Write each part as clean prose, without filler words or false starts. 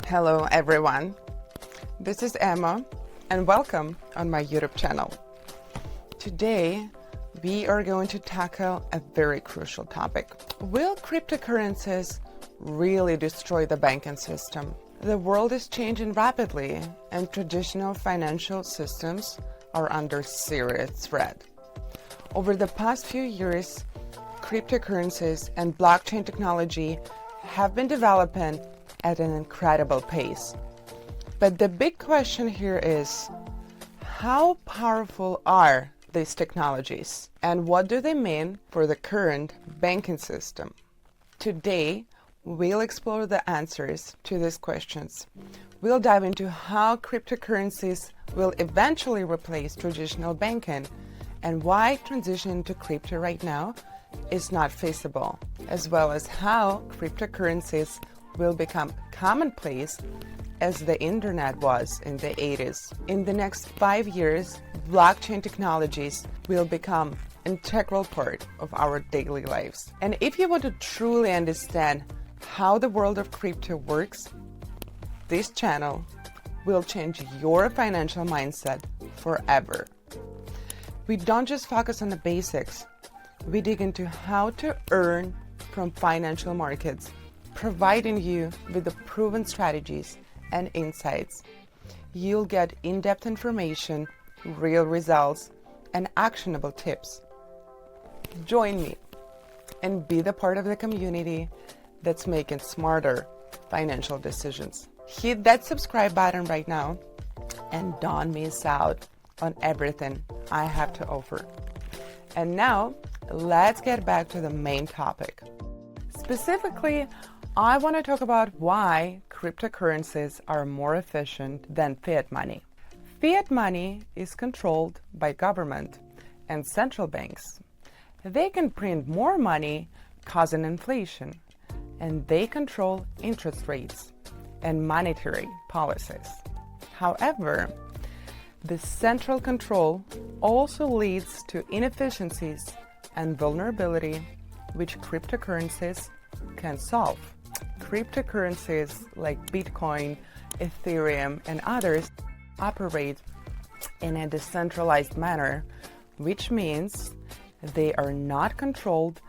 Hello everyone, this is Emma and welcome on my YouTube channel. Today we are going to tackle a very crucial topic. Will cryptocurrencies really destroy the banking system? The world is changing rapidly and traditional financial systems are under serious threat. Over the past few years, cryptocurrencies and blockchain technology have been developing at an incredible pace. But the big question here is, how powerful are these technologies and what do they mean for the current banking system? Today, we'll explore the answers to these questions. We'll dive into how cryptocurrencies will eventually replace traditional banking and why transitioning to crypto right now is not feasible, as well as how cryptocurrencies will become commonplace as the internet was in the 80s. In the next 5 years, blockchain technologies will become an integral part of our daily lives. And if you want to truly understand how the world of crypto works, this channel will change your financial mindset forever. We don't just focus on the basics. We dig into how to earn from financial markets, providing you with the proven strategies and insights. You'll get in-depth information, real results, and actionable tips. Join me and be the part of the community that's making smarter financial decisions. Hit that subscribe button right now and don't miss out on everything I have to offer. And now, let's get back to the main topic. Specifically, I want to talk about why cryptocurrencies are more efficient than fiat money. Fiat money is controlled by government and central banks. They can print more money, causing inflation, and they control interest rates and monetary policies. However, the central control also leads to inefficiencies and vulnerability, which cryptocurrencies can solve. Cryptocurrencies like Bitcoin, Ethereum, and others operate in a decentralized manner, which means they are not controlled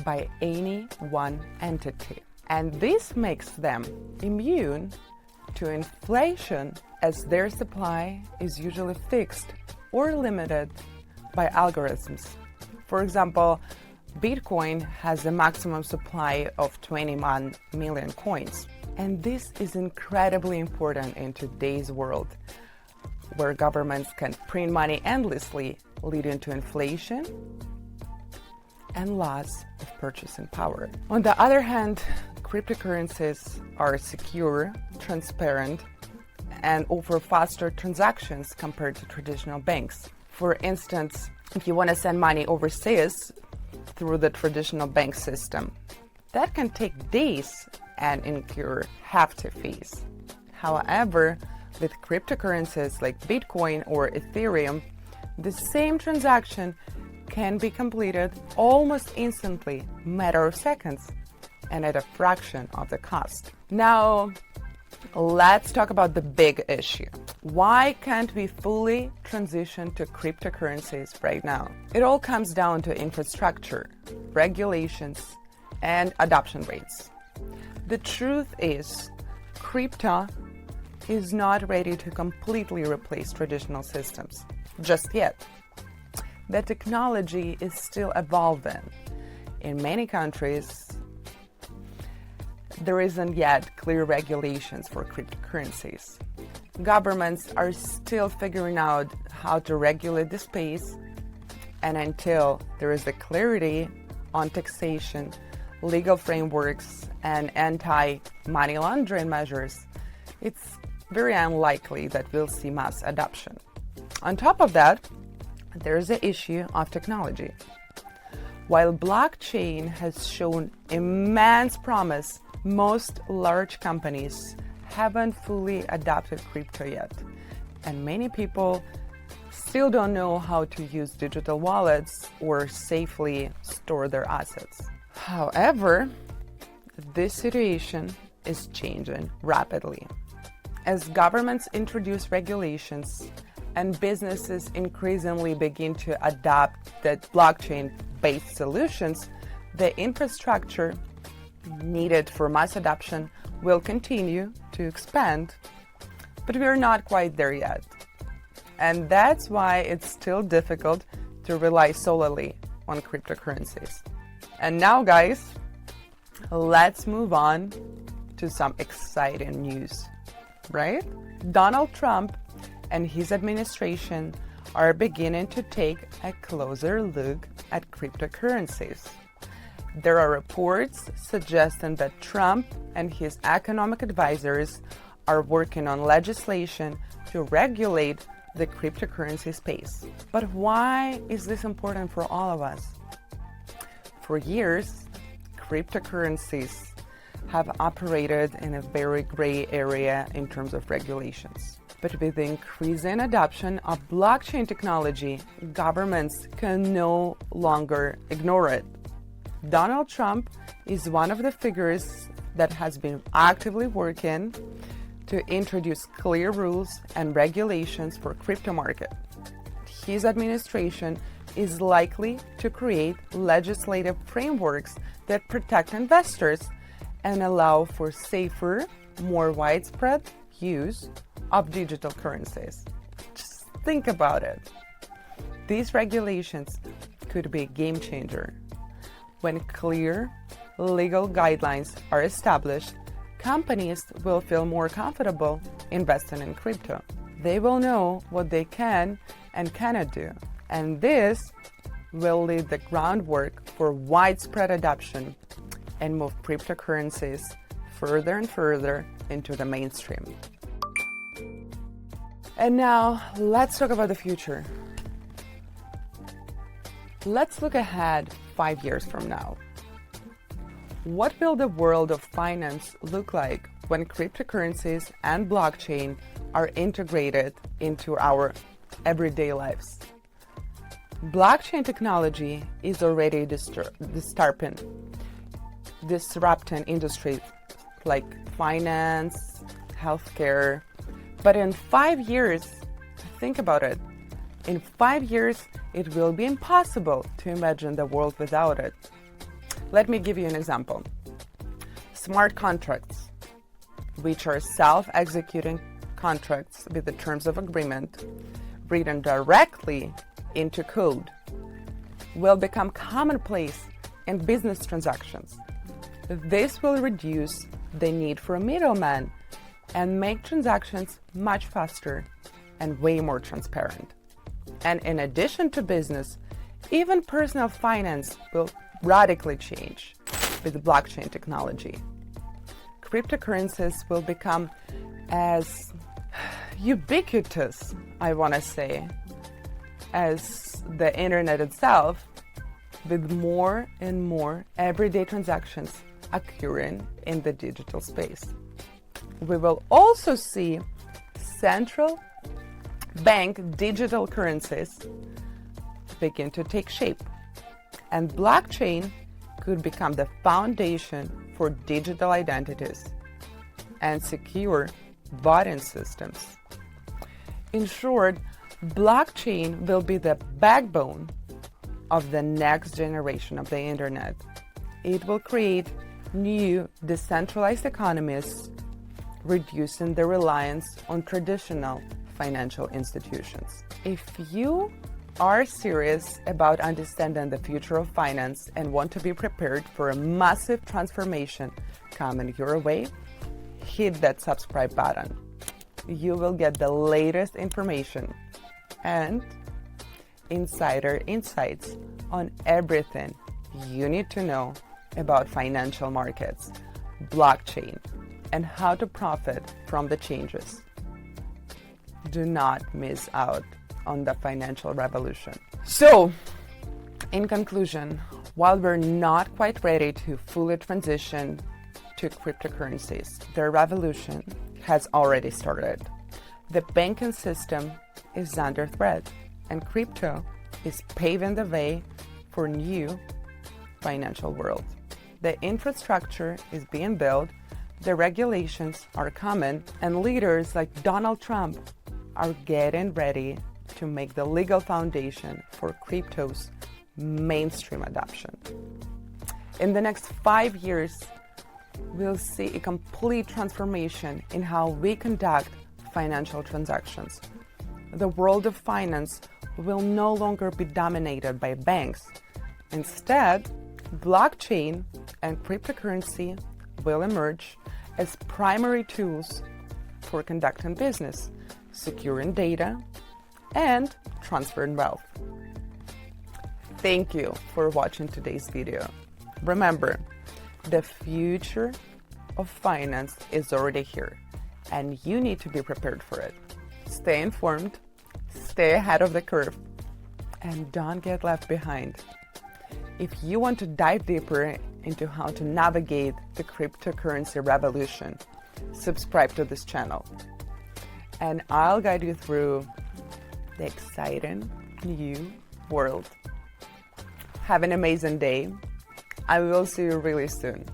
by any one entity. And this makes them immune to inflation, as their supply is usually fixed or limited by algorithms. For example, Bitcoin has a maximum supply of 21 million coins. And this is incredibly important in today's world, where governments can print money endlessly, leading to inflation and loss of purchasing power. On the other hand, cryptocurrencies are secure, transparent, and offer faster transactions compared to traditional banks. For instance, if you want to send money overseas through the traditional bank system, that can take days and incur hefty fees. However, with cryptocurrencies like Bitcoin or Ethereum, the same transaction can be completed almost instantly, matter of seconds, and at a fraction of the cost. Now, let's talk about the big issue. Why can't we fully transition to cryptocurrencies right now? It all comes down to infrastructure, regulations, and adoption rates. The truth is, crypto is not ready to completely replace traditional systems just yet. The technology is still evolving. In many countries, there isn't yet clear regulations for cryptocurrencies. Governments are still figuring out how to regulate the space, and until there is a clarity on taxation, legal frameworks, and anti-money laundering measures, it's very unlikely that we'll see mass adoption. On top of that, there's the issue of technology. While blockchain has shown immense promise, most large companies haven't fully adopted crypto yet, and many people still don't know how to use digital wallets or safely store their assets. However, this situation is changing rapidly. As governments introduce regulations and businesses increasingly begin to adopt the blockchain-based solutions, the infrastructure needed for mass adoption will continue to expand. But we're not quite there yet. And that's why it's still difficult to rely solely on cryptocurrencies. And now, guys, let's move on to some exciting news, right? Donald Trump and his administration are beginning to take a closer look at cryptocurrencies. There are reports suggesting that Trump and his economic advisors are working on legislation to regulate the cryptocurrency space. But why is this important for all of us? For years, cryptocurrencies have operated in a very gray area in terms of regulations. But with the increasing adoption of blockchain technology, governments can no longer ignore it. Donald Trump is one of the figures that has been actively working to introduce clear rules and regulations for crypto market. His administration is likely to create legislative frameworks that protect investors and allow for safer, more widespread use of digital currencies. Just think about it. These regulations could be a game changer. When clear legal guidelines are established, companies will feel more comfortable investing in crypto. They will know what they can and cannot do. And this will lay the groundwork for widespread adoption and move cryptocurrencies further and further into the mainstream. And now, let's talk about the future. Let's look ahead 5 years from now. What will the world of finance look like when cryptocurrencies and blockchain are integrated into our everyday lives? Blockchain technology is already disrupting industries like finance, healthcare. But in 5 years, think about it, in 5 years, it will be impossible to imagine the world without it. Let me give you an example. Smart contracts, which are self-executing contracts with the terms of agreement written directly into code, will become commonplace in business transactions. This will reduce the need for a middleman and make transactions much faster and way more transparent. And in addition to business, even personal finance will radically change with blockchain technology. Cryptocurrencies will become as ubiquitous, I want to say, as the internet itself, with more and more everyday transactions occurring in the digital space. We will also see central bank digital currencies begin to take shape, and blockchain could become the foundation for digital identities and secure voting systems. In short, blockchain will be the backbone of the next generation of the internet. It will create new decentralized economies, reducing the reliance on traditional financial institutions. If you are serious about understanding the future of finance and want to be prepared for a massive transformation coming your way, hit that subscribe button. You will get the latest information and insider insights on everything you need to know about financial markets, blockchain, and how to profit from the changes. Do not miss out on the financial revolution. So, in conclusion, while we're not quite ready to fully transition to cryptocurrencies, the revolution has already started. The banking system is under threat, and crypto is paving the way for new financial world. The infrastructure is being built, The regulations are coming, and leaders like Donald Trump are getting ready to make the legal foundation for cryptos mainstream adoption. In the next 5 years, we'll see a complete transformation in how we conduct financial transactions. The world of finance will no longer be dominated by banks. Instead, blockchain and cryptocurrency will emerge as primary tools for conducting business, securing data, and transferring wealth. Thank you for watching today's video. Remember, the future of finance is already here, and you need to be prepared for it. Stay informed, stay ahead of the curve, and don't get left behind. If you want to dive deeper into how to navigate the cryptocurrency revolution, subscribe to this channel, and I'll guide you through the exciting new world. Have an amazing day. I will see you really soon.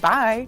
Bye.